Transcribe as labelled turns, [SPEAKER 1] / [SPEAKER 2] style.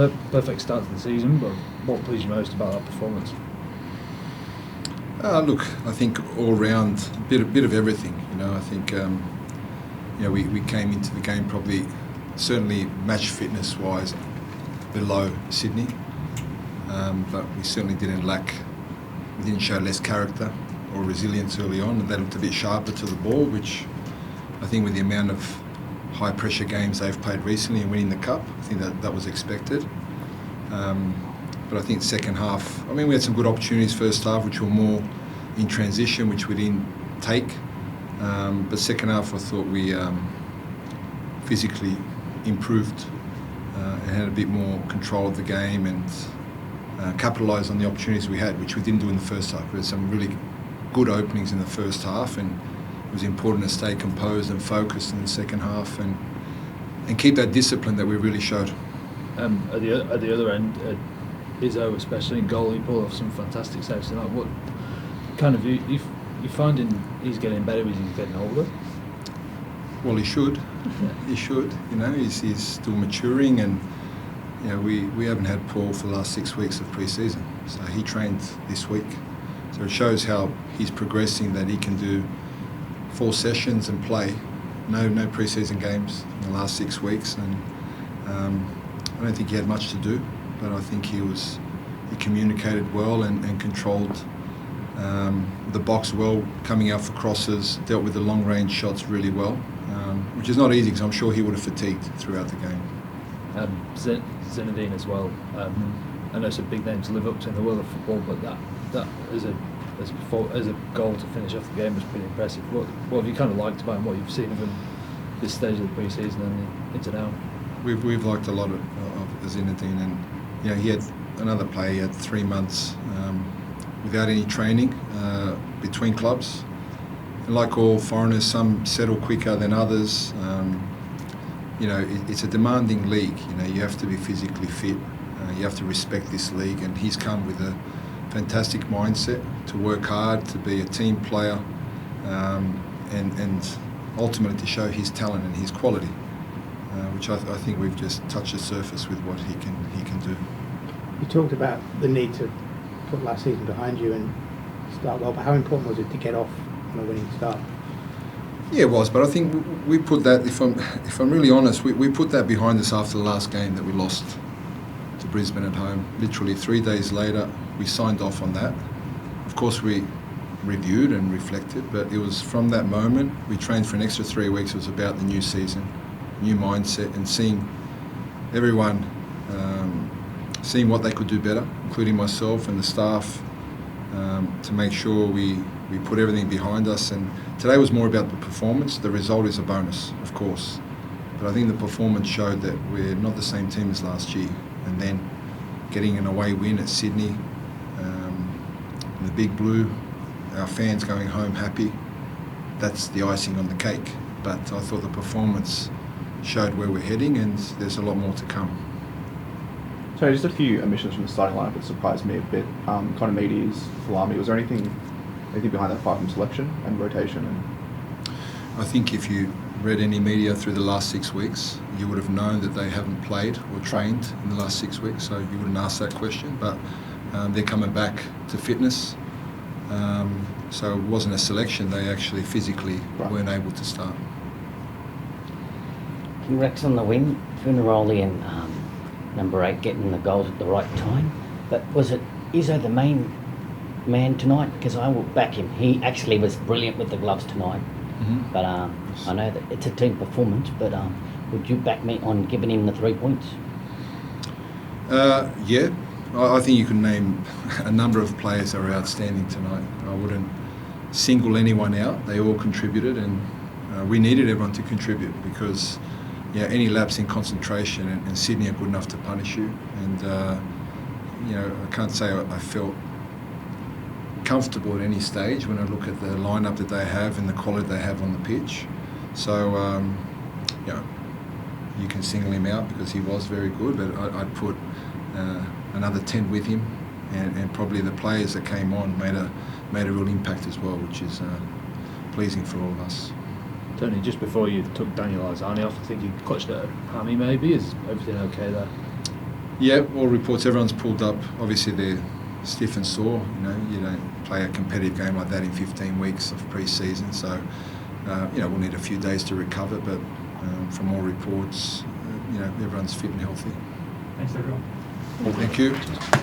[SPEAKER 1] perfect start to the season, but what pleased you most about that performance?
[SPEAKER 2] Look, I think all round, a bit of everything. I think we came into the game probably, certainly match fitness wise, below Sydney, but we certainly didn't show less character or resilience early on, and they looked a bit sharper to the ball, which I think with the amount of high pressure games they've played recently and winning the cup, I think that was expected. But I think second half, we had some good opportunities first half, which were more in transition, which we didn't take. But second half, I thought we physically improved and had a bit more control of the game and capitalised on the opportunities we had, which we didn't do in the first half. We had some really good openings in the first half, and it was important to stay composed and focused in the second half and keep that discipline that we really showed.
[SPEAKER 1] At the other end, Isuzu, especially in goal, he pulled off some fantastic saves tonight. What kind of you finding he's getting better as he's getting older?
[SPEAKER 2] Well, he should. He should. He's still maturing, and we haven't had Paul for the last 6 weeks of pre-season, so he trained this week. So it shows how he's progressing, that he can do 4 sessions and play. No pre-season games in the last 6 weeks, and I don't think he had much to do, but I think he communicated well and controlled the box well, coming out for crosses, dealt with the long range shots really well, which is not easy because I'm sure he would have fatigued throughout the game.
[SPEAKER 1] Zinedine as well. I know it's a big name to live up to in the world of football, but that as a goal to finish off the game was pretty impressive. What have you kind of liked about him? What you've seen of him this stage of the pre-season and into now?
[SPEAKER 2] We've liked a lot of Zinedine, and he had another player. He had 3 months without any training between clubs. And like all foreigners, some settle quicker than others. It's a demanding league. You have to be physically fit. You have to respect this league, and he's come with a fantastic mindset to work hard, to be a team player, and ultimately to show his talent and his quality, which I think we've just touched the surface with what he can do.
[SPEAKER 3] You talked about the need to put last season behind you and start well, but how important was it to get off on a winning start?
[SPEAKER 2] Yeah, it was, but I think we put that, if I'm really honest, we put that behind us after the last game that we lost to Brisbane at home. Literally 3 days later, we signed off on that. Of course, we reviewed and reflected, but it was from that moment, we trained for an extra 3 weeks. It was about the new season, new mindset, and seeing everyone seeing what they could do better, including myself and the staff, to make sure we put everything behind us. And today was more about the performance. The result is a bonus, of course, but I think the performance showed that we're not the same team as last year. And then getting an away win at Sydney, in the Big Blue, our fans going home happy, that's the icing on the cake. But I thought the performance showed where we're heading, and there's a lot more to come.
[SPEAKER 4] So just a few omissions from the starting lineup that surprised me a bit. Connor Meady's, Falami. Was there anything behind that, apart from selection and rotation?
[SPEAKER 2] I think if you read any media through the last 6 weeks, you would have known that they haven't played or trained in the last 6 weeks, so you wouldn't ask that question. But they're coming back to fitness, so it wasn't a selection. They actually physically weren't able to start.
[SPEAKER 5] Congrats on the win, Funaroli and number 8 getting the goals at the right time. But was it Izzo the main man tonight? Because I will back him. He actually was brilliant with the gloves tonight. Mm-hmm. But I know that it's a team performance, but would you back me on giving him the 3 points?
[SPEAKER 2] Yeah, I think you can name a number of players that were outstanding tonight. I wouldn't single anyone out. They all contributed, and we needed everyone to contribute because any lapse in concentration and Sydney are good enough to punish you. And I can't say I felt comfortable at any stage when I look at the lineup that they have and the quality they have on the pitch. So you can single him out because he was very good, but I'd put another 10 with him, and probably the players that came on made a real impact as well, which is pleasing for all of us.
[SPEAKER 1] Tony, just before you took Daniel Arzani off, I think you clutched at a hammy maybe. Is everything okay there?
[SPEAKER 2] Yeah, all reports. Everyone's pulled up. Obviously, they're stiff and sore. You know, you don't play a competitive game like that in 15 weeks of pre-season. So, you know, we'll need a few days to recover. But from all reports, you know, everyone's fit and healthy.
[SPEAKER 6] Thanks, everyone.
[SPEAKER 2] Thank you.